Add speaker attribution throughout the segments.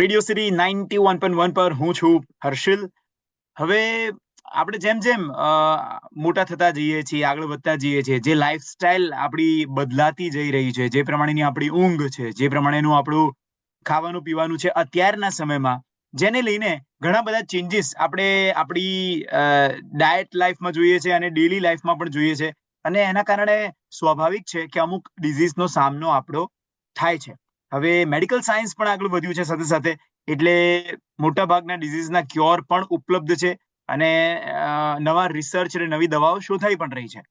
Speaker 1: Radio city 91.1 પર હું છું હર્ષિલ. હવે આપણે જેમ જેમ મોટા થતા જઈએ છીએ, આગળ વધતા જઈએ છીએ, જે લાઈફસ્ટાઈલ આપણી બદલાતી જઈ રહી છે, જે પ્રમાણેની આપણી ઊંઘ છે, જે પ્રમાણેનું આપણું ખાવાનું પીવાનું છે અત્યારના સમયમાં, જેને લઈને ઘણા બધા ચેન્જીસ આપણે આપણી ડાયટ લાઈફમાં જોઈએ છે અને ડેલી લાઈફમાં પણ જોઈએ છે. અને એના કારણે સ્વાભાવિક છે કે અમુક ડિઝીઝનો સામનો આપણો થાય છે. હવે મેડિકલ સાયન્સ પણ આગળ વધ્યું છે સાથે સાથે, એટલે મોટા ભાગના ડિઝીઝના ક્યોર પણ ઉપલબ્ધ છે અને નવા રિસર્ચ અને નવી દવાઓ શોધાઈ પણ રહી છે.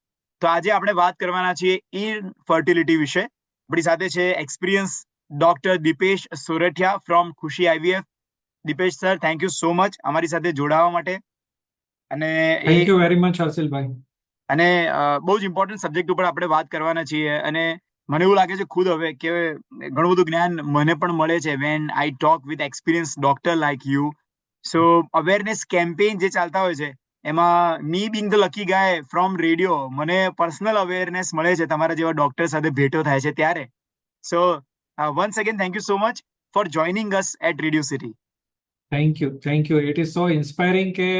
Speaker 1: તો આજે આપણે વાત કરવાના છીએ ઇનફર્ટિલિટી વિશે. આપણી સાથે છે experience doctor Dipesh Sorathiya from Khushi IVF. Dipesh sir, thank you so much અમારી સાથે જોડાવા માટે. અને
Speaker 2: થેન્ક યુ વેરી મચ હર્ષિલભાઈ.
Speaker 1: અને બહુ જ ઇમ્પોર્ટન્ટ સબ્જેક્ટ ઉપર આપણે વાત કરવાના છીએ. અને મને એવું લાગે છે ખુદ હવે કે ઘણું બધું જ્ઞાન મને પણ મળે છે when I talk with experience doctor like you. So awareness campaign જે ચાલતા હોય છે એમાં me being the lucky guy from radio, મને પર્સનલ અવેરનેસ મળે છે તમારા જેવા ડોક્ટર સાથે ભેટો થાય છે ત્યારે. So once again thank you so much for joining us at Radio City.
Speaker 2: Thank you, thank you. It is so inspiring કે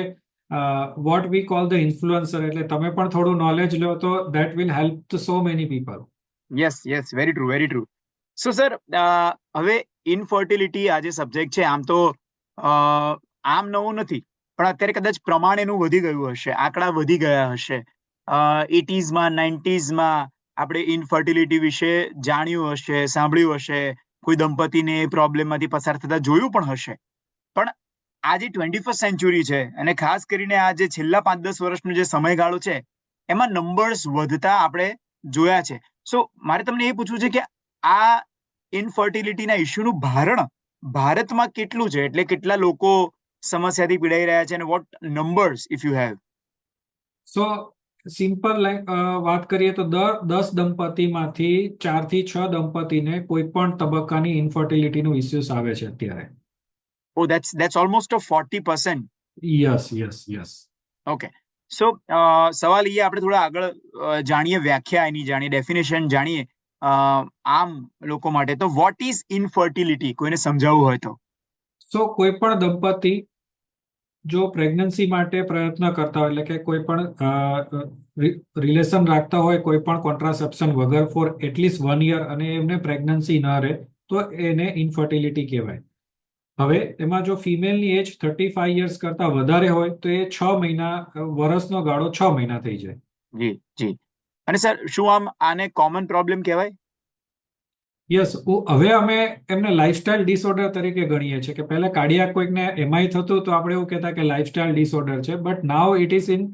Speaker 2: what we call the influencer, એટલે તમે પણ થોડું નોલેજ લો તો that will help to so many people.
Speaker 1: Yes yes, very true, very true. So sir, હવે infertility આ જે સબ્જેક્ટ છે આમ તો આમ નવું નથી, પણ અત્યારે કદાચ પ્રમાણ એનું વધી ગયું હશે, આંકડા વધી ગયા હશે. 80s માં 90s માં આપણે ઇનફર્ટિલિટી વિશે જાણ્યું હશે, સાંભળ્યું હશે, કોઈ દંપતીને એ પ્રોબ્લેમમાંથી પસાર થતા જોયું પણ હશે. પણ આ જે 21st સેન્ચુરી છે અને ખાસ કરીને આ જે છેલ્લા 5-10 વર્ષનો જે સમયગાળો છે એમાં નંબર્સ વધતા આપણે જોયા છે. સો મારે તમને એ પૂછવું છે કે આ ઇનફર્ટિલિટીના ઇશ્યુનું ભારણ ભારતમાં કેટલું છે, એટલે કેટલા લોકો સમસ્યાથી પીડાઈ રહ્યા છે અને what numbers if you have.
Speaker 2: So simple વાત કરીએ તો દર 10 દંપતીમાંથી 4 થી 6 દંપતીને કોઈ પણ તબક્કાની ઇન્ફર્ટિલિટીનું ઇસ્યુઝ આવે છે અત્યારે.
Speaker 1: Oh that's almost a 40%.
Speaker 2: Yes yes yes.
Speaker 1: Okay. So સવાલ એ આપણે થોડા આગળ જાણીએ, વ્યાખ્યા એની જાણીએ, ડેફિનેશન જાણીએ આમ લોકો માટે. તો વોટ ઇઝ ઇનફર્ટિલિટી, કોઈને સમજાવવું હોય તો?
Speaker 2: સો કોઈ પણ દંપતી જો પ્રેગ્નન્સી માટે પ્રયત્ન કરતા હોય, એટલે કે કોઈ પણ રિલેશન રાખતા હોય કોઈ પણ કોન્ટ્રાસેપ્શન વગર ફોર એટલીસ્ટ 1 યર અને એમને પ્રેગ્નન્સી ન રહે તો એને ઇનફર્ટિલિટી કહેવાય. હવે એમાં જો ફિમેલની એજ 35 યર્સ કરતા વધારે હોય તો એ 6 મહિના, વર્ષનો ગાળો 6 મહિના થઈ જાય.
Speaker 1: જી જી. અને સર, શું આમ આને કોમન પ્રોબ્લેમ કહેવાય?
Speaker 2: યસ. હવે અમે એમને લાઇફસ્ટાઇલ ડિસઓર્ડર તરીકે ગણીએ છીએ કે પહેલા કાર્ડિયાક કોઈકને એમઆઈ થતું તો આપણે એવું કહેતા કે લાઇફસ્ટાઇલ ડિસઓર્ડર છે, but now it is in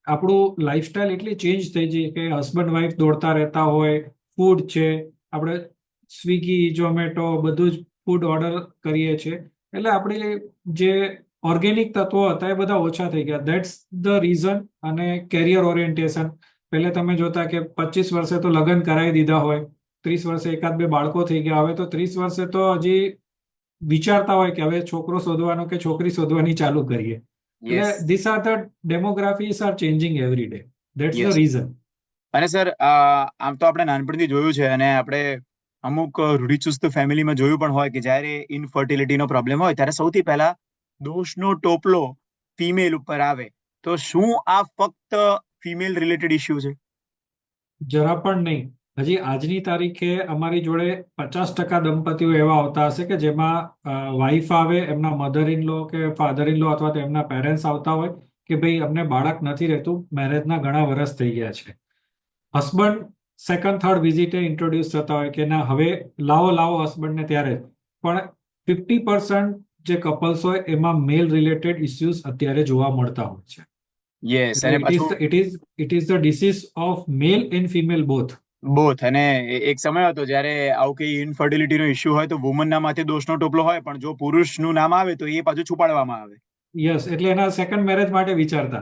Speaker 2: આપણું લાઇફસ્ટાઇલ એટલી ચેન્જ થઈ ગઈ કે હસબન્ડ વાઈફ દોડતા રહેતા હોય, ફૂડ છે, આપણે સ્વિગી ઝોમેટો બધું જ ફૂડ ઓર્ડર કરીએ છીએ, એટલે આપણે જે ઓર્ગેનિક તત્વો હતા એ બધા ઓછા થઈ ગયા. That's the reason. અને કેરિયર ઓરિએન્ટેશન, પહેલે તમે જોતા કે 25 વર્ષે તો લગ્ન કરાવી દીધા હોય, 30 વર્ષે એકાદ બે બાળકો થઈ ગયા, હવે તો 30 વર્ષે તો હજી વિચારતા હોય કે હવે છોકરો શોધવાનો કે છોકરી શોધવાની ચાલુ કરીએ. એટલે this are the demographics are changing every day. That's the reason.
Speaker 1: અને સર, આમ તો આપણે નાનપણથી જોયું છે અને આપણે અમુક રૂઢિચુસ્ત ફેમિલીમાં જોયું પણ હોય કે જ્યારે ઇનફર્ટિલિટીનો પ્રોબ્લેમ હોય ત્યારે સૌથી પહેલા દોષનો ટોપલો ફિમેલ ઉપર આવે. તો શું આ ફક્ત ફિમેલ રિલેટેડ ઇશ્યુ છે?
Speaker 2: જરા પણ નહીં. હજી આજની તારીખે અમારી જોડે 50% દંપતીઓ એવા આવતા હશે કે જેમાં વાઈફ આવે, એમના મધર ઇન લો કે ફાધર ઇન લો અથવા તો એમના પેરેન્ટ્સ આવતા હોય કે ભાઈ અમને બાળક નથી રહેતું, મેરેજના ઘણા વર્ષ થઈ ગયા છે. હસબન્ડ સેકન્ડ થર્ડ વિઝિટે ઇન્ટ્રોડ્યુસ થતા હોય કે ના હવે લાવો લાવો હસબન્ડને, ત્યારે પણ 50% જે કપલ્સ હોય એમાં મેલ રિલેટેડ ઇસ્યુઝ અત્યારે જોવા મળતા હોય છે.
Speaker 1: યસ.
Speaker 2: એટલે
Speaker 1: અને પાછું
Speaker 2: it is the disease of mail and female both.
Speaker 1: અને એક સમય હતો જ્યારે આવું કઈ ઇનફર્ટિલિટીનો ઇશ્યુ હોય તો વુમનના માથે દોષનો ટોપલો હોય, પણ જો પુરુષનું નામ આવે તો એ પાછું છુપાડવામાં આવે.
Speaker 2: યસ, એટલે એના સેકન્ડ મેરેજ માટે વિચારતા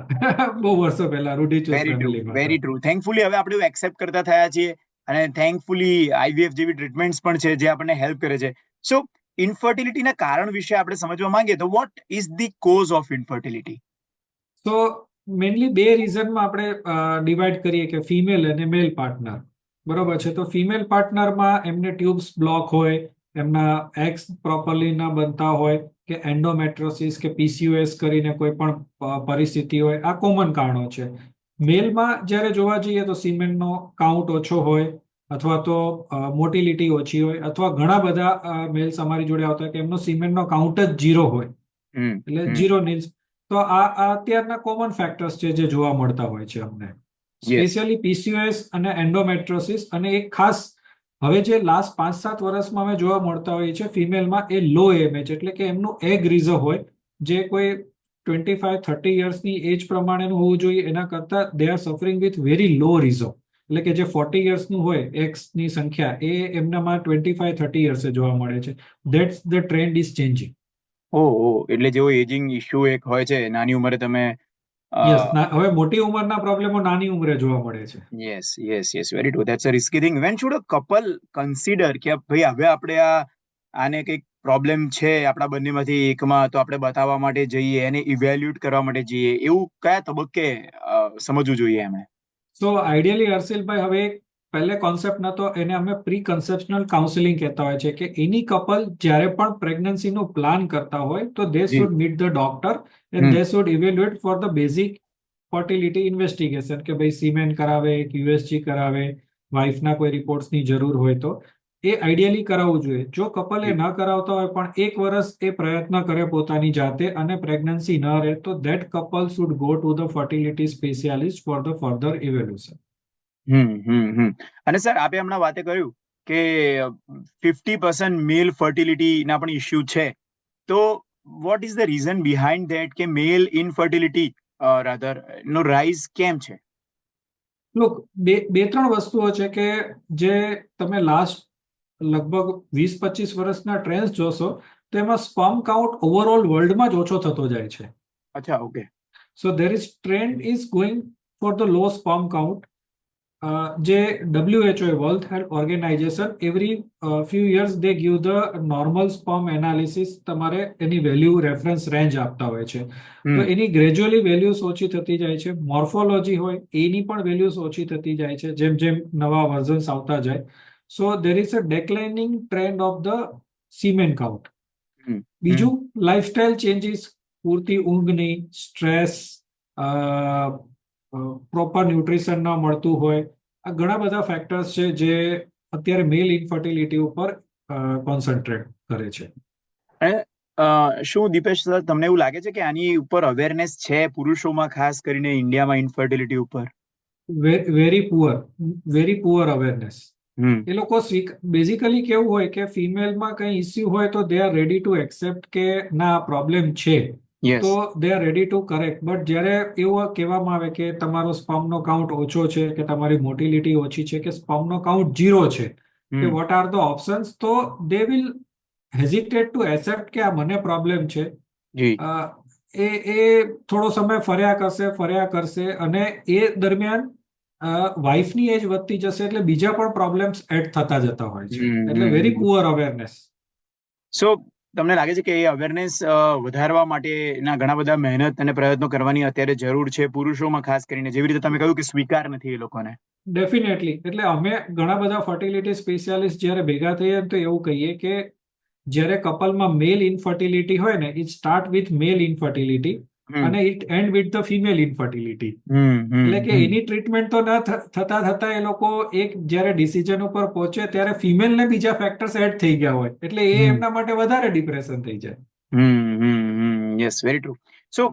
Speaker 2: બહુ વર્ષો પહેલા રૂઢિચુસ્ત
Speaker 1: વેરી ટ્રુ,
Speaker 2: ફેમિલીમાં.
Speaker 1: Very true. થેન્કફુલી હવે આપણે એક્સેપ્ટ કરતા થયા છીએ અને થેન્કફુલી આઈવીએફ જેવી ટ્રીટમેન્ટ્સ પણ છે જે આપણને હેલ્પ કરે છે. સો ઇનફર્ટિલિટીના કારણ વિશે આપણે સમજવા માંગીએ તો what is the cause of infertility?
Speaker 2: તો મેઇનલી બે રીઝનમાં આપણે ડિવાઈડ કરીએ કે ફિમેલ અને મેલ પાર્ટનર. બરોબર છે. તો ફિમેલ પાર્ટનરમાં એમને ટ્યુબ્સ બ્લોક હોય, એમના એગ્સ પ્રોપરલી ન બનતા હોય, કે એન્ડોમેટ્રોસિસ કે પીસીઓએસ કરીને કોઈ પણ પરિસ્થિતિ હોય, આ કોમન કારણો છે. મેલમાં જ્યારે જોવા જઈએ તો સિમેન્ટનો કાઉન્ટ ઓછો હોય, અથવા તો મોટિલિટી ઓછી હોય, અથવા ઘણા બધા મેલ્સ અમારી જોડે આવતા કે એમનો સિમેન્ટનો કાઉન્ટ જ 0 હોય,
Speaker 1: હમ
Speaker 2: એટલે
Speaker 1: હમ
Speaker 2: 0 નીલ્સ. તો આ અત્યારના કોમન ફેક્ટર્સ છે જે જોવા મળતા હોય છે અમને,
Speaker 1: યસ.
Speaker 2: સ્પેશિયલી પીસીઓએસ અને એન્ડોમેટ્રોસિસ. અને એક ખાસ હવે જે લાસ્ટ 5-7 વર્ષમાં અમે જોવા મળતા હોઈએ છે ફિમેલમાં, એ લો એમએચ, એટલે કે એમનું એગ રિઝર્વ હોય, જે કોઈ 25-30 યર્સની એજ પ્રમાણેનું હોવું જોઈએ, એના કરતા they are suffering with very law reserve. એટલે કે જે 40 યર્સનું હોય એક્સની સંખ્યા, એ એમનામાં 25-30 યર્સે જોવા મળે છે. That's the trend is changing.
Speaker 1: Oh, એટલે જેવો એજિંગ ઇશ્યુ એક હોય છે, નાની ઉંમરે તમે
Speaker 2: યસ, હવે મોટી ઉંમરના પ્રોબ્લેમો નાની ઉંમરે જોવા મળે છે.
Speaker 1: Yes yes yes, very true. That's a risky thing. When should a couple consider કે ભાઈ હવે આપણે આને કંઈક પ્રોબ્લેમ છે આપણા બંનેમાંથી એકમાં, તો આપણે બતાવવા માટે જઈએ, એને ઇવેલ્યુએટ કરવા માટે જઈએ, એવું કયા તબક્કે સમજવું જોઈએ એમણે?
Speaker 2: સો આઈડિયલી હર્ષિલભાઈ, હવે એક પહેલે કોન્સેપ્ટ નતો, એને અમે પ્રી કન્સેપ્શનલ કાઉન્સિલિંગ કહેતા હોય છે, કે એની કપલ જ્યારે પણ પ્રેગ્નન્સીનું પ્લાન કરતા હોય તો દે
Speaker 1: જી.
Speaker 2: Should meet the doctor and
Speaker 1: hmm
Speaker 2: they should evaluate for the basic fertility investigation, કે ભાઈ સીમેન કરાવે, એક યુએસજી કરાવે, વાઇફના કોઈ રિપોર્ટ્સની જરૂર હોય તો એ આઈડિયલી કરાવવું જોઈએ. જો કપલ એ
Speaker 1: જી.
Speaker 2: ન કરાવતા હોય પણ 1 વર્ષ એ પ્રયત્ન કરે પોતાની જાતે અને પ્રેગ્નન્સી ન રહે, તો that couple should go to the fertility specialist for the further evaluation.
Speaker 1: અને સર, આપે હમણાં વાતે કર્યું કે 50% મેલ ફર્ટિલિટીના પણ ઇશ્યુ છે, તો what is the reason behind that કે મેલ ઇનફર્ટિલિટી રાધર નો રાઇઝ કેમ છે?
Speaker 2: લુક, બે ત્રણ વસ્તુઓ છે કે જે તમે લાસ્ટ લગભગ 20-25 વર્ષના ટ્રેન્ડ્સ જોશો, તો એમાં સ્પર્મ કાઉન્ટ ઓવરઓલ વર્લ્ડમાં જ ઓછો થતો જાય છે.
Speaker 1: અચ્છા, okay.
Speaker 2: So there is trend is going for the low sperm count. જે WHO, world health organization, every few years they give the normal sperm analysis, તમારે એની વેલ્યુ રેફરન્સ રેન્જ આપતા હોય છે. તો
Speaker 1: હમ
Speaker 2: એની ગ્રેજ્યુઅલી વેલ્યુઝ ઓછી થતી જાય છે. મોર્ફોલોજી હોય એની પણ વેલ્યુઝ ઓછી થતી જાય છે જેમ જેમ નવા વર્ઝન્સ આવતા જાય. So there is a declining trend of the semen count.
Speaker 1: Hmm hmm
Speaker 2: બીજું, લાઇફસ્ટાઇલ ચેન્જીસ, પૂરતી ઊંઘ નહીં, સ્ટ્રેસ, પ્રોપર ન્યુટ્રિશન ન મળતું હોય, આ ઘણા બધા ફેક્ટર્સ છે જે અત્યારે મેલ ઇનફર્ટિલિટી ઉપર કોન્સન્ટ્રેટ કરે છે.
Speaker 1: અને શું દીપેશ સર, તમને એવું લાગે છે કે આની ઉપર અવેરનેસ છે પુરુષોમાં, ખાસ કરીને ઇન્ડિયામાં, ઇનફર્ટિલિટી ઉપર?
Speaker 2: Very poor awareness.
Speaker 1: હમ
Speaker 2: એ લોકો બેઝિકલી કેવું હોય કે ફિમેલમાં કંઈ ઇસ્યુ હોય તો they are ready to accept કે ના પ્રોબ્લેમ છે, તો
Speaker 1: yes.
Speaker 2: They are ready to correct. But જ્યારે એવું કહેવામાં આવે કે તમારો સ્પર્મનો કાઉન્ટ ઓછો છે, કે તમારી મોટિલિટી ઓછી છે, કે સ્પર્મનો કાઉન્ટ 0 છે, કે
Speaker 1: હમ
Speaker 2: વોટ આર ધ ઓપ્શન્સ, તો દે વિલ હેઝિટેટ ટુ એક્સેપ્ટ કે આ મને પ્રોબ્લેમ છે.
Speaker 1: જી.
Speaker 2: અ, એ થોડો સમય ફર્યા કરશે, અને એ દરમિયાન વાઇફની એજ વધતી જશે, એટલે બીજા પણ પ્રોબ્લેમ્સ એડ થતા જતા હોય છે. એટલે વેરી
Speaker 1: હમ
Speaker 2: પુઅર અવેરનેસ.
Speaker 1: સો તમને લાગે છે કે એ અવેરનેસ વધારવા માટેના ઘણા બધા મહેનત અને પ્રયત્નો કરવાની અત્યારે જરૂર છે પુરુષોમાં, ખાસ કરીને, જેવી રીતે તમે કહ્યું કે સ્વીકાર નથી એ લોકોને?
Speaker 2: ડેફિનેટલી. એટલે અમે ઘણા બધા ફર્ટિલિટી સ્પેશિયાલિસ્ટ જ્યારે ભેગા થઈએ તો એવું કહીએ કે જ્યારે કપલમાં મેલ ઇનફર્ટિલિટી હોય ને, it start with male infertility
Speaker 1: hmm
Speaker 2: અને it end with the female infertility.
Speaker 1: Hmm
Speaker 2: એટલે
Speaker 1: હમ
Speaker 2: કે
Speaker 1: હમ
Speaker 2: એની ટ્રીટમેન્ટ તો ન થતા એ લોકો એક જ્યારે ડિસિઝન ઉપર પહોંચે ત્યારે ફિમેલને બીજા ફેક્ટર્સ એડ થઈ ગયા હોય, એટલે એ
Speaker 1: હમ
Speaker 2: એમના માટે વધારે ડિપ્રેશન થઈ જાય.
Speaker 1: Yes, very true. સો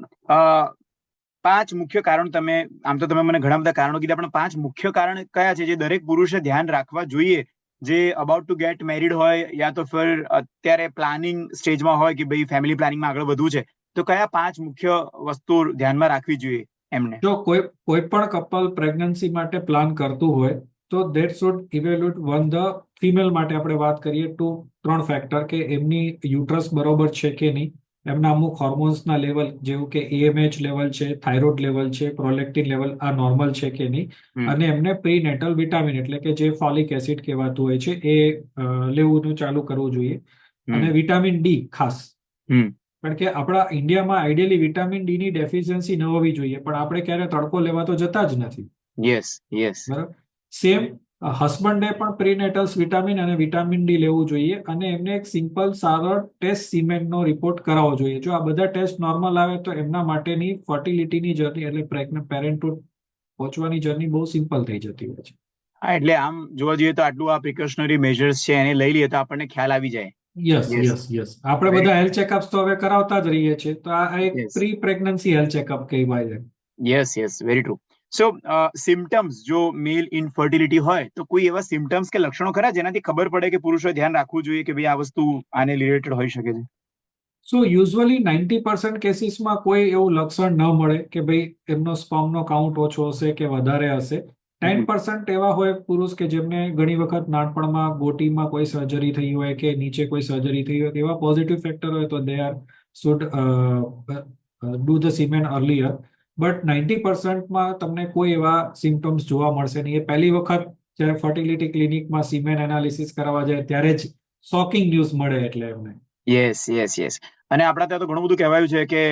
Speaker 1: 5 મુખ્ય કારણ તમે, આમ તો તમે મને ઘણા બધા કારણો કીધા, પણ 5 મુખ્ય કારણ કયા છે જે દરેક પુરુષે ધ્યાન રાખવા જોઈએ, જે અબાઉટ ટુ ગેટ મેરિડ હોય, યા તો ફિર અત્યારે પ્લાનિંગ સ્ટેજમાં હોય કે ભાઈ ફેમિલી પ્લાનિંગમાં આગળ વધવું છે, તો કયા 5 મુખ્ય વસ્તુ ધ્યાનમાં રાખવી જોઈએ એમને?
Speaker 2: જો કોઈ પણ કપલ પ્રેગ્નન્સી માટે પ્લાન કરતું હોય તો that should evaluate the female માટે આપણે વાત કરીએ તો 3 ફેક્ટર, કે એમની યુટ્રસ બરોબર છે કે નહીં, એમના અમુક હોર્મોન્સના લેવલ જેવું કે એએમએચ લેવલ છે, થાઇરોઇડ લેવલ છે, પ્રોલેક્ટિન લેવલ આ નોર્મલ છે કે નહીં,
Speaker 1: હમ
Speaker 2: અને એમને પ્રીનેટલ વિટામિન એટલે કે જે ફોલિક એસિડ કહેવાતું હોય છે એ લેવું ચાલુ કરવું જોઈએ. અને
Speaker 1: હમ
Speaker 2: વિટામિન ડી ખાસ,
Speaker 1: હમ
Speaker 2: કારણ કે આપણા ઇન્ડિયામાં આઈડિયલી વિટામિન ડી ની ડેફિશિયન્સી ન હોવી જોઈએ, પણ આપણે ક્યારે તડકો લેવા તો જતા જ નથી.
Speaker 1: Yes yes.
Speaker 2: બરાબર. સેમ હસબન્ડે પણ પ્રીનેટલ્સ વિટામિન અને વિટામિન ડી લેવું જોઈએ અને એમને એક સિમ્પલ સારો ટેસ્ટ સિમેન્ટનો રિપોર્ટ કરાવવો જોઈએ. જો આ બધા ટેસ્ટ નોર્મલ આવે તો એમના માટેની ફર્ટિલિટીની જર્ની એટલે પેરેન્ટહુડ પહોંચવાની જર્ની બહુ સિમ્પલ થઈ જતી હોય છે.
Speaker 1: હા, એટલે આમ જોવા જઈએ તો આટલું આ પ્રિકોશનરી મેજર્સ છે એને લઈ લઈએ તો આપણને ખ્યાલ આવી જાય.
Speaker 2: યસ
Speaker 1: યસ,
Speaker 2: યસ યસ આપણે
Speaker 1: વેરી
Speaker 2: બધા હેલ્થ ચેકઅપ્સ તો હવે કરાવતા જ રહીએ છીએ, તો આ એક
Speaker 1: yes,
Speaker 2: pre pregnancy health checkup કહેવાય છે.
Speaker 1: Yes, very true. So symptoms, જો મેલ ઇનફર્ટિલિટી હોય તો કોઈ એવા સિમ્ટમ્સ કે લક્ષણો ખરા જેનાથી ખબર પડે કે પુરુષોએ ધ્યાન રાખવું જોઈએ કે ભાઈ આ વસ્તુ આને રિલેટેડ હોઈ શકે છે?
Speaker 2: સો યુઝ્યુઅલી 90% કેસીસમાં કોઈ એવું લક્ષણ ન મળે કે ભાઈ એમનો સ્પર્મનો કાઉન્ટ ઓછો હશે કે વધારે હશે. 10% એવા હોય પુરુષ કે જેમને ઘણી વખત નાનપણમાં ગોટીમાં કોઈ સર્જરી થઈ હોય કે નીચે કોઈ સર્જરી થઈ હોય, એવા પોઝિટિવ ફેક્ટર હોય તો they are should do the semen earlier. But 90%માં તમને કોઈ એવા સિમ્ટમ્સ જોવા મળશે નહીં. એ પહેલી વખત જ્યારે ફર્ટિલિટી ક્લિનિકમાં સિમેન એનાલિસિસ કરાવવા જાય ત્યારે જ શોકિંગ ન્યૂઝ મળે એટલે એમને.
Speaker 1: યસ. અને આપણા ત્યાં તો ઘણું બધું કહેવાયું છે કે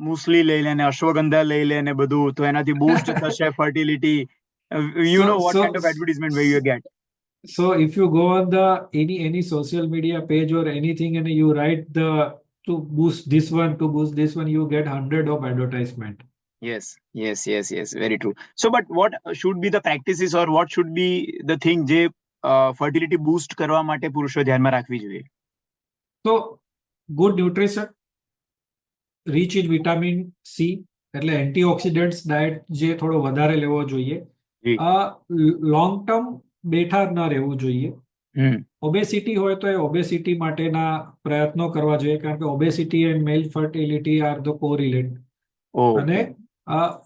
Speaker 1: મુસલી લઈ લે ને અશ્વગંધા લઈ લે ને બધું, તો એનાથી બૂસ્ટ થશે fertility. You know
Speaker 2: So,
Speaker 1: what
Speaker 2: so,
Speaker 1: kind of advertisement where you get.
Speaker 2: so if you go on the any social media page or anything and you write the to boost this one, you get 100 of advertisement.
Speaker 1: Yes, very true. So but what should be the practices or what should be the thing જે fertility boost કરવા માટે પુરુષો ધ્યાનમાં રાખવી જોઈએ?
Speaker 2: તો good nutrition, rich in vitamin C એટલે antioxidants diet જે થોડો વધારે લેવો જોઈએ.
Speaker 1: જી.
Speaker 2: લોંગ ટર્મ બેઠા ન રહેવું જોઈએ.
Speaker 1: હમ.
Speaker 2: ઓબેસિટી હોય તો એ ઓબેસિટી માટેના પ્રયત્નો કરવા જોઈએ, કારણ કે obesity and male fertility are the correlate. અને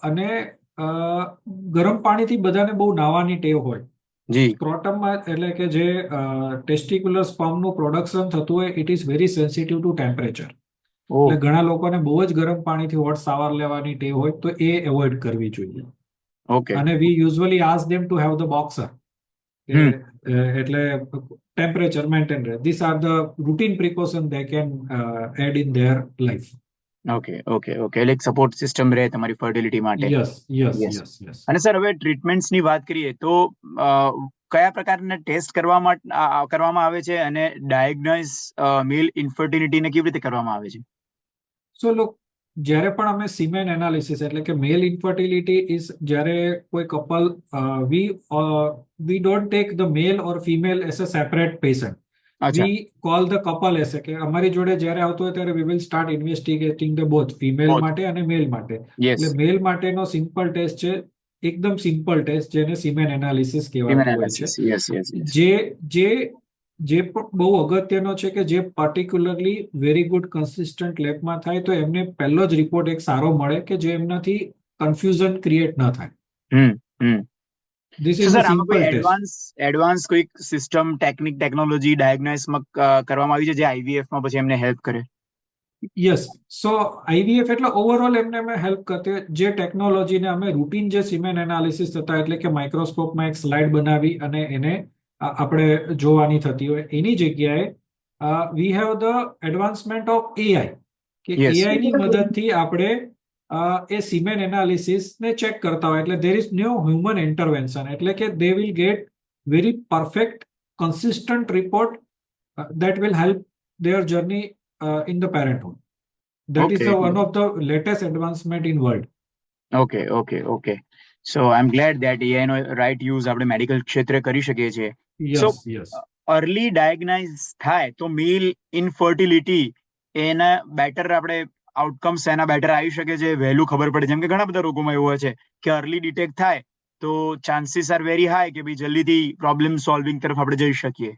Speaker 2: અને ગરમ પાણીથી બધાને બહુ નાહવાની ટેવ હોય.
Speaker 1: જી.
Speaker 2: સ્ક્રોટમમાં એટલે કે જે ટેસ્ટિક્યુલર સ્પર્મનું પ્રોડક્શન થતું હોય, it is very sensitive to temperature. એટલે ઘણા લોકોને બહુ જ ગરમ પાણીથી હોટ શાવર લેવાની ટેવ હોય તો એ એવોઇડ કરવી જોઈએ.
Speaker 1: ઓકે.
Speaker 2: અને we usually ask them to have the boxer, એટલે ટેમ્પરેચર મેન્ટેન રહે. This are the routine precaution they can add in their life.
Speaker 1: Okay. એટલે એક સપોર્ટ સિસ્ટમ રહે તમારી ફર્ટિલિટી માટે.
Speaker 2: યસ.
Speaker 1: અને સર, હવે ટ્રીટમેન્ટ્સની વાત કરીએ તો કયા પ્રકારના ટેસ્ટ કરવામાં આવે છે અને ડાયગ્નોઝ મેલ ઇનફર્ટિલિટીને કેવી રીતે કરવામાં આવે છે?
Speaker 2: સો લુક, જ્યારે પણ અમે સિમેન એનાલિસિસ એટલે કે મેલ ઇન્ફર્ટિલિટી ઇઝ, જ્યારે કોઈ couple, we don't take the male or female as a separate patient. We call the couple as કે અમારી જોડે જ્યારે આવતો હોય ત્યારે we will start investigating the both, female માટે અને મેલ માટે. એટલે મેલ માટેનો સિમ્પલ ટેસ્ટ છે, એકદમ સિમ્પલ ટેસ્ટ, જેને સિમેન એનાલિસિસ કહેવાતું હોય છે. જે પણ બહુ અગત્યનો છે કે જે પર્ટિક્યુલરલી વેરી ગુડ કન્સિસ્ટન્ટ લેબમાં થાય તો એમને પહેલો જ રિપોર્ટ એક સારો મળે કે જે એમનાથી કન્ફ્યુઝન ક્રિએટ ન થાય. This is a simple test.
Speaker 1: Advance કોઈ સિસ્ટમ, ટેકનોલોજી ડાયગ્નોસિસમાં કરવામાં આવી છે જે આઈવીએફ માં પછી એમને હેલ્પ કરે?
Speaker 2: યસ. સો આઈવીએફ એટલે ઓવરઓલ એમને અમે હેલ્પ કરતી જે ટેકનોલોજીને અમે રૂટીન જે સિમેન એનાલિસિસ થતા, એટલે કે માઇક્રોસ્કોપમાં એક સ્લાઇડ બનાવી અને એને આપણે જોવાની થતી હોય, એની જગ્યાએ we have the advancement of AI, કે એઆઈની મદદથી આપણે એ સિમેન એનાલિસિસ ને ચેક કરતા હોય. એટલે there is no human intervention, એટલે કે they will get very perfect consistent report that will help their journey in the parenthood. That is one of the latest advancement in world.
Speaker 1: Okay. So I'm glad that AI નો right use આપણે medical ક્ષેત્રે કરી શકીએ છીએ.
Speaker 2: Yes.
Speaker 1: Early diagnose થાય તો male infertility એના better આપણે આઉટકમ્સ એના બેટર આવી શકે છે, વહેલું ખબર પડે. જેમ કે ઘણા બધા રોગોમાં એવું હોય છે કે અર્લી ડિટેક્ટ થાય તો ચાન્સીસ આર વેરી હાઈ કે ભાઈ જલ્દીથી પ્રોબ્લેમ સોલ્વિંગ તરફ આપણે જઈ શકીએ.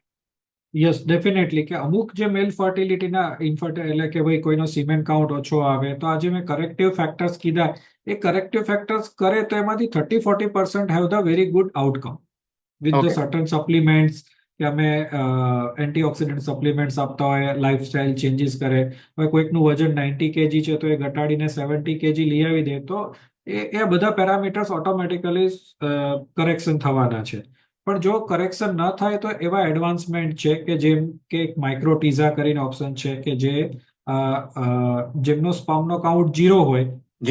Speaker 2: Yes, definitely. કે અમુક જે મેલ ફર્ટિલિટીના એટલે કે ભાઈ કોઈનો સિમેન કાઉન્ટ ઓછો આવે તો આજે મેં કરેક્ટિવ ફેક્ટર્સ કીધા, એ કરેક્ટિવ ફેક્ટર્સ કરે તો એમાંથી 30-40% have the very good outcome with the certain supplements, કે અમે એન્ટીઓક્સિડન્ટ સપ્લિમેન્ટ્સ આપતા હોય, લાઇફસ્ટાઇલ ચેન્જીસ કરે. હવે કોઈકનું વજન 90 kg છે તો એ ઘટાડીને 70 kg લઈ આવી દે તો એ બધા પેરામીટર્સ ઓટોમેટિકલી કરેક્શન થવાના છે. પણ જો કરેક્શન ન થાય તો એવા એડવાન્સમેન્ટ છે કે જેમ કે એક માઇક્રોટીઝા કરીને ઓપ્શન છે કે જે જેમનો સ્પર્મનો કાઉન્ટ 0 હોય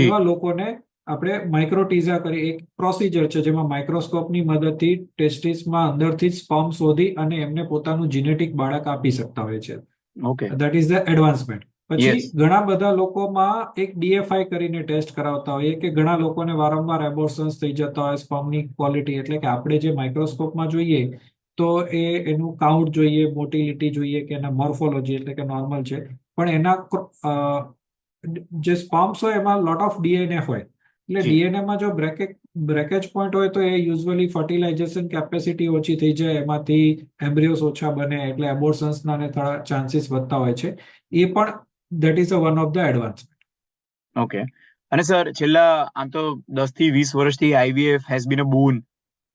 Speaker 2: એવા લોકોને આપણે માઇક્રોટીઝા કરી એક પ્રોસિજર છે જેમાં માઇક્રોસ્કોપની મદદથી ટેસ્ટિસમાં અંદરથી જ સ્પર્મ શોધી અને એમને પોતાનું જીનેટિક બાળક આપી શકતા હોય છે.
Speaker 1: Okay.
Speaker 2: That is the advancement. પછી
Speaker 1: યસ.
Speaker 2: ઘણા બધા લોકોમાં એક ડીએફઆઈ કરીને ટેસ્ટ કરાવતા હોઈએ કે ઘણા લોકોને વારંવાર એબોર્શન્સ થઈ જતા હોય સ્પર્મની ક્વોલિટી, એટલે કે આપણે જે માઇક્રોસ્કોપમાં જોઈએ તો એનું કાઉન્ટ જોઈએ, મોટિલિટી જોઈએ કે એના મોર્ફોલોજી એટલે કે નોર્મલ છે, પણ એના જે સ્પર્મ્સ હોય એમાં લોટ ઓફ ડીએનએ હોય, એટલે
Speaker 1: જી.
Speaker 2: ડીએનએમાં જો બ્રેકેજ પોઈન્ટ હોય તો એ યુઝ્યુઅલી ફર્ટિલાઇઝેશન કેપેસિટી ઓછી થઈ જાય, એમાંથી એમ્બ્રિયોસ ઓછા બને, એટલે એબોર્શન્સના ને થોડા ચાન્સીસ વધતા હોય છે. એ પણ that is one of the advance.
Speaker 1: Okay. અને સર છેલ્લા આમ તો 10 થી 20 વર્ષથી IVF has been a boon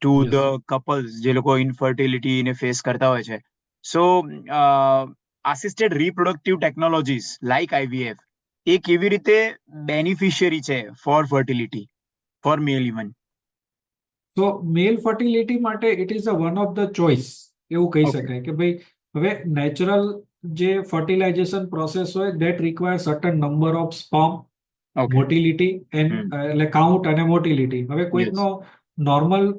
Speaker 1: to
Speaker 2: yes.
Speaker 1: The couples જે લોકો ઇનફર્ટિલિટી ને ફેસ કરતા હોય છે. So assisted reproductive technologies like IVF એ કેવી રીતે બેનિફિશિયરી છે for fertility, for male even?
Speaker 2: તો મેલ ફર્ટિલિટી માટે it is a one of the choice, એવું કહી
Speaker 1: ઓકે.
Speaker 2: શકાય કે ભાઈ હવે નેચરલ જે ફર્ટિલાઇઝેશન પ્રોસેસ હોય that require certain number of sperm,
Speaker 1: okay.
Speaker 2: Motility એટલે કાઉન્ટ અને મોટિલિટી. હવે
Speaker 1: યસ.
Speaker 2: કોઈકનો નોર્મલ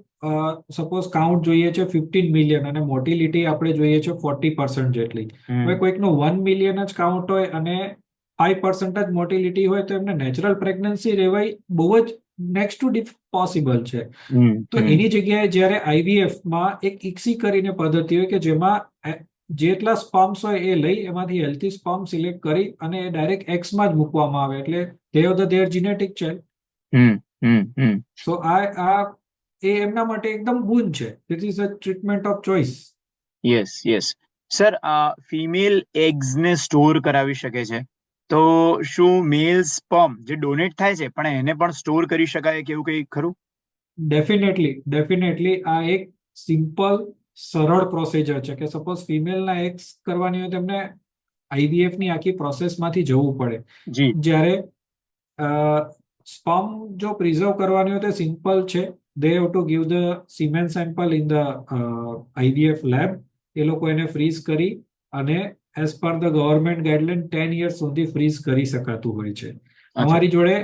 Speaker 2: સપોઝ કાઉન્ટ જોઈએ છે 15 મિલિયન અને મોટિલિટી આપણે જોઈએ છે 40% જેટલી. હવે કોઈકનું 1 મિલિયન જ કાઉન્ટ હોય અને 5% જ મોટિલિટી હોય તો એમને નેચરલ પ્રેગ્નન્સી રહેવાય બહુ જ નેક્સ્ટ ટુ પોસિબલ છે. તો એની જગ્યાએ જ્યારે આઈવીએફમાં એક ઇક્સી કરીને પદ્ધતિ હોય કે જેમાં જેટલા સ્પર્મ્સ હોય એ લઈ એમાંથી હેલ્થી સ્પર્મ સિલેક્ટ કરી અને એ ડાયરેક્ટ એક્સમાં જ મૂકવામાં આવે, એટલે they have their genetic child. સો આ એ એમના માટે એકદમ ગુણ છે. This is a treatment of choice.
Speaker 1: Yes, yes. Sir female eggs ને સ્ટોર કરાવી શકે છે, તો શું મેલ સ્પર્મ જે ડોનેટ થાય છે પણ એને પણ સ્ટોર કરી શકાય કે એવું કંઈ ખરું?
Speaker 2: ડેફિનેટલી આ એક સિમ્પલ સરળ પ્રોસિજર છે કે સપોઝ ફિમેલના એગ્સ કરવાની હોય તો એમને આઈવીએફ ની આખી પ્રોસેસમાંથી જવું પડે.
Speaker 1: જી.
Speaker 2: જ્યારે સ્પર્મ જો પ્રિઝર્વ કરવાની હોય તો સિમ્પલ છે. They have to give the semen sample in the IVF lab. એ લોકો એને ફ્રીઝ કરી અને as per the government guideline 10 years સુધી ફ્રીઝ કરી શકાતું હોય છે.
Speaker 1: અચ્છા.
Speaker 2: અમારી જોડે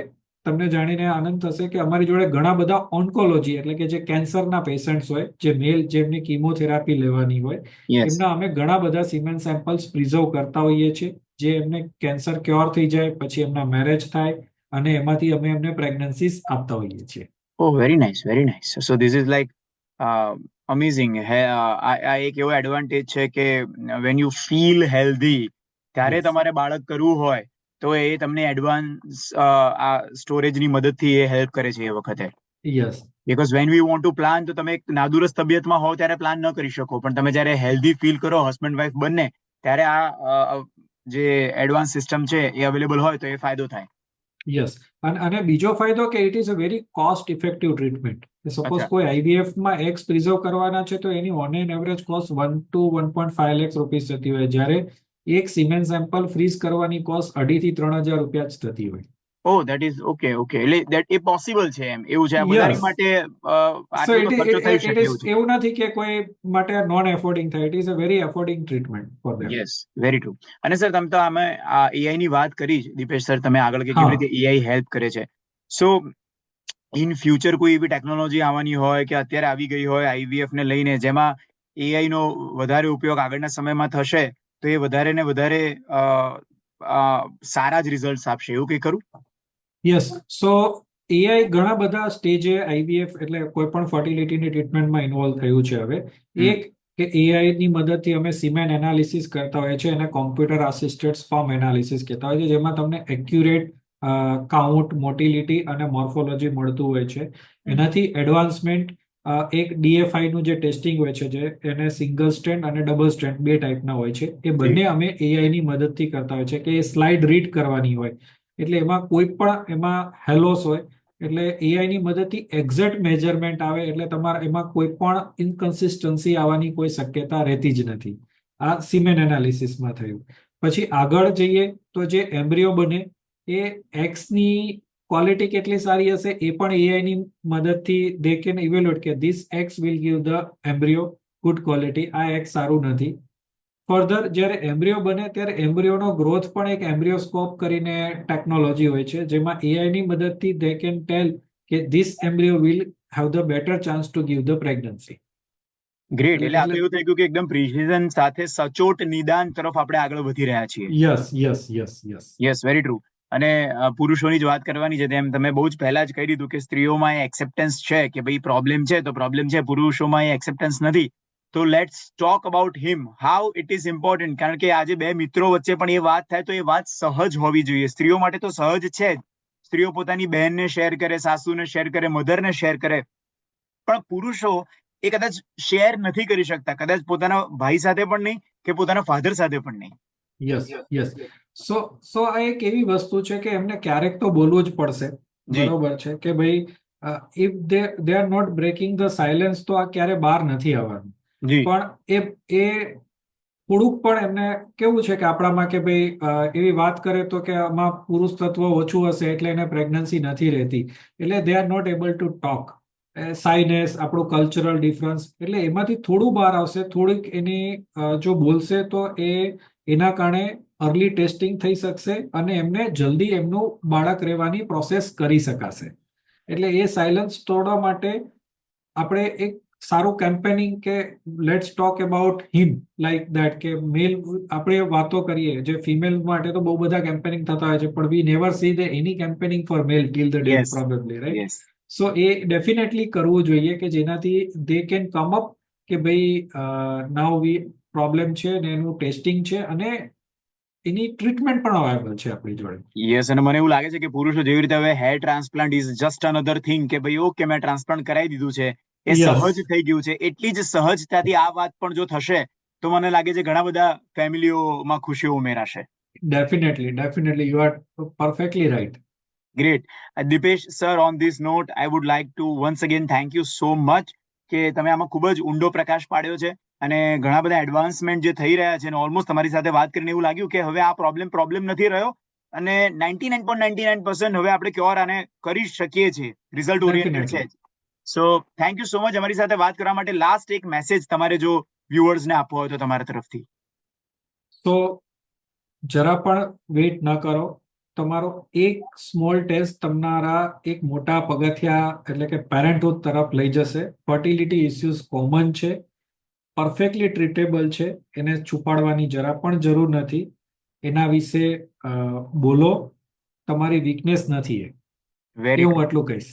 Speaker 2: તમને જાણીને આનંદ થશે કે અમારી જોડે ઘણા બધા ઓન્કોલોજી એટલે કે જે કેન્સરના પેશન્ટ્સ હોય, જે મેલ જેમની કીમોથેરાપી લેવાની હોય,
Speaker 1: યસ.
Speaker 2: એમના અમે ઘણા બધા સિમેન સેમ્પલ્સ પ્રિઝર્વ કરતા હોઈએ છીએ, જે એમને કેન્સર ક્યોર થઈ જાય પછી એમના મેરેજ થાય અને એમાંથી અમે એમને પ્રેગ્નન્સીસ આપતા હોઈએ છીએ.
Speaker 1: Oh, very nice, very nice. So this is like amazing. આ એક એવો એડવાન્ટેજ છે કે વેન યુ ફીલ હેલ્ધી ત્યારે
Speaker 2: Yes.
Speaker 1: તમારે બાળક કરવું હોય તો એ તમને એડવાન્સ આ સ્ટોરેજની મદદથી એ હેલ્પ કરે છે એ વખતે.
Speaker 2: Yes.
Speaker 1: Because when we want to plan તો તમે નાદુરસ્ત તબિયતમાં હોવ ત્યારે પ્લાન ન કરી શકો, પણ તમે જ્યારે હેલ્ધી ફીલ કરો હસબન્ડ વાઈફ બંને ત્યારે આ જે એડવાન્સ સિસ્ટમ છે એ અવેલેબલ હોય તો એ ફાયદો થાય.
Speaker 2: યસ. અને બીજો ફાયદો કે it is a very cost effective treatment. Suppose
Speaker 1: અચ્છા.
Speaker 2: કોઈ આઈવીએફમાં એગ્સ પ્રિઝર્વ કરવાના છે તો એની on an average cost 1 to 1.5 lakhs rupees થતી હોય, જ્યારે એક સિમેન સેમ્પલ ફ્રીઝ કરવાની કોસ્ટ 2.5 થી 3,000 રૂપિયા જ થતી હોય.
Speaker 1: Oh that is okay. એટલે એ પોસિબલ છે એમ, એવું છે આ બધાની
Speaker 2: યસ.
Speaker 1: માટે
Speaker 2: સો
Speaker 1: આટલો તો ખર્ચો થઈ
Speaker 2: ઇટ
Speaker 1: શકે
Speaker 2: ઇઝ
Speaker 1: એવું છે.
Speaker 2: એવું નથી કે કોઈ માટે નોન એફોર્ડિંગ થાય. It is a very affording treatment for them.
Speaker 1: Yes, very true. અને સર તમે તો આમે આ એઆઈ ની વાત કરી જ, દીપેશ સર, તમે આગળ કે કેવી
Speaker 2: હા.
Speaker 1: રીતે એઆઈ હેલ્પ કરે છે. સો ઇન ફ્યુચર કોઈ એવી ટેકનોલોજી આવવાની હોય કે અત્યારે આવી ગઈ હોય આઈવીએફ ને લઈને જેમાં એઆઈ નો વધારે ઉપયોગ આગળના સમયમાં થશે તો એ વધારે ને વધારે સારા જ રિઝલ્ટ આપશે, એવું કંઈ ખરું?
Speaker 2: યસ. સો એઆઈ ઘણા બધા સ્ટેજે આઈવીએફ એટલે કોઈ પણ ફર્ટિલિટીની ટ્રીટમેન્ટમાં ઇન્વોલ્વ થયું છે હવે. એક કે એઆઈ ની મદદથી અમે સિમેન એનાલિસિસ કરતા હોઈએ છીએ, એને કોમ્પ્યુટર આસિસ્ટેડ સ્પર્મ એનાલિસિસ કહેતા હોય છે, જેમાં તમને એક્યુરેટ કાઉન્ટ, મોટિલિટી અને મોર્ફોલોજી મળતું હોય છે. એનાથી એડવાન્સમેન્ટ એક ડીએફઆઈ નું જે ટેસ્ટિંગ હોય છે, જે એને સિંગલ સ્ટ્રેન્ડ અને ડબલ સ્ટ્રેન્ડ બે ટાઈપના હોય છે, એ બંને અમે એઆઈ ની મદદથી કરતા હોય છે કે એ સ્લાઇડ રીડ કરવાની હોય, એટલે એમાં કોઈ પણ એમાં હેલોસ હોય, એટલે એઆઈ ની મદદથી એક્ઝેક્ટ મેજરમેન્ટ આવે, એટલે તમારે એમાં કોઈ પણ ઇનકન્સિસ્ટન્સી આવવાની કોઈ શક્યતા રહેતી જ નથી. આ સિમેન એનાલિસિસમાં થયું. પછી આગળ જઈએ તો જે એમ્બ્રિયો બને એ એક્સની ક્વોલિટી કેટલી સારી હશે એ પણ એઆઈ ની મદદથી દે કેન ઇવેલ્યુએટ કે this x will give the embryo good quality, આ એક્સ સારું નથી. ફર્ધર જ્યારે એમ્બ્રિયો બને ત્યારે એમ્બ્રિયોનો ગ્રોથ પણ એક એમ્બ્રિયોસ્કોપ કરીને ટેકનોલોજી હોય છે, જેમાં એઆઈ ની મદદથી દે કેન ટેલ કે this embryo will have the better chance to give the pregnancy.
Speaker 1: Great. એટલે આ તો
Speaker 2: એટલે
Speaker 1: એવું થઈ ગયું કે એકદમ પ્રિસિઝન સાથે સચોટ નિદાન તરફ આપણે આગળ વધી રહ્યા છીએ.
Speaker 2: યસ.
Speaker 1: Yes, very true. અને પુરુષોની જ વાત કરવાની છે, તેમ તમે બહુ જ પહેલા જ કહી દીધું કે સ્ત્રીઓમાં એ એક્સેપ્ટન્સ છે કે ભાઈ પ્રોબ્લેમ છે તો પ્રોબ્લેમ છે, પુરુષોમાં એ એક્સેપ્ટન્સ નથી. તો let's talk about him, how it is important. કારણ કે આજે બે મિત્રો વચ્ચે પણ એ વાત થાય તો એ વાત સહજ હોવી જોઈએ. સ્ત્રીઓ માટે તો સહજ છે જ. સ્ત્રીઓ પોતાની બહેનને શેર કરે, સાસુને શેર કરે, મધરને શેર કરે, પણ પુરુષો એ કદાચ શેર નથી કરી શકતા, કદાચ પોતાના ભાઈ સાથે પણ નહીં કે પોતાના ફાધર સાથે પણ નહીં.
Speaker 2: યસ. સો આ એક એવી વસ્તુ છે કે એમને ક્યારેક તો બોલવું જ પડશે.
Speaker 1: જી.
Speaker 2: બરોબર છે કે ભાઈ if they are not breaking the silence તો આ ક્યારે બહાર નથી આવવાનું.
Speaker 1: જી.
Speaker 2: પણ એ થોડુંક પણ એમને કેવું છે કે આપણામાં કે ભાઈ એવી વાત કરે તો કે આમાં પુરુષ તત્વ ઓછું હશે એટલે એને પ્રેગ્નન્સી નથી રહેતી, એટલે they are not able to talk. Shyness, આપણું કલ્ચરલ ડિફરન્સ, એટલે એમાંથી થોડું બહાર આવશે. થોડીક એની જો બોલશે તો એના કારણે અર્લી ટેસ્ટિંગ થઈ શકશે અને એમને જલ્દી એમનું બાળક રહેવાની પ્રોસેસ કરી શકાશે. એટલે એ સાયલન્સ તોડવા માટે આપણે એક સારું કેમ્પેનિંગ કે let's talk about him like that, કે મેલ આપણે વાતો કરીએ, જે ફિમેલ માટે તો બહુ બધા કેમ્પેનિંગ થતા હોય છે, પણ we never see the any campaigning for male till the date
Speaker 1: yes.
Speaker 2: Probably, right?
Speaker 1: Yes.
Speaker 2: So એ ડેફિનેટલી કરવું જોઈએ કે જેનાથી દે કેન કમ અપ કે ભાઈ નાઉ વી પ્રોબ્લેમ છે ને એનું ટેસ્ટિંગ છે અને એની ટ્રીટમેન્ટ પણ અવેલેબલ છે આપણી જોડે.
Speaker 1: યસ. અને મને એવું લાગે છે કે પુરુષો જેવી રીતે હવે hair transplant is just another thing, કે ભાઈ ઓકે મેં ટ્રાન્સપ્લાન્ટ કરાવી દીધું છે, એ સહજ થઈ ગયું છે, એટલી જ સહજતાથી આ વાત પણ જો થશે તો મને લાગે છે ઘણા બધા ફેમિલીઓમાં ખુશીઓ ઉમેરાશે.
Speaker 2: Definitely you are perfectly right.
Speaker 1: Great. Dipesh sir, on this note I would like to once again thank you so much કે તમે આમાં ખૂબ જ ઊંડો પ્રકાશ પાડ્યો છે અને ઘણા બધા એડવાન્સમેન્ટ જે થઈ રહ્યા છે, અને ઓલમોસ્ટ તમારી સાથે વાત કરીને એવું લાગ્યું કે હવે આ પ્રોબ્લેમ નથી રહ્યો અને 99.99% હવે આપણે ક્યોર આને કરી શકીએ છીએ. રિઝલ્ટ ઓરિએન્ટેડ છે. So thank you so much અમારી સાથે વાત કરવા માટે. લાસ્ટ એક મેસેજ તમારે જો વ્યુઅર્સને આપવો હોય તો તમારા તરફથી.
Speaker 2: તો જરા પણ વેઇટ ન કરો. તમારો એક સ્મોલ ટેસ્ટ તમારા એક મોટા પગથિયા એટલે કે પેરેન્ટહુડ તરફ લઈ જશે. ફર્ટિલિટી ઇસ્યુઝ કોમન છે, પરફેક્ટલી ટ્રીટેબલ છે, એને છુપાડવાની જરા પણ જરૂર નથી. એના વિશે બોલો, તમારી વીકનેસ નથી એ.
Speaker 1: વેરી
Speaker 2: હું આટલું કહીશ.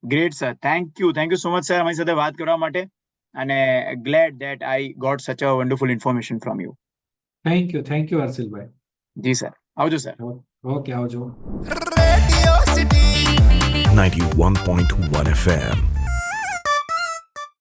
Speaker 1: Great sir, thank you so much sir અમારી સાથે વાત કરવા માટે, અને glad that I got such a wonderful information from you.
Speaker 2: Thank you હર્ષિલભાઈ.
Speaker 1: જી સર, આવજો સર.
Speaker 2: ઓકે, આવજો.
Speaker 3: 91.1 FM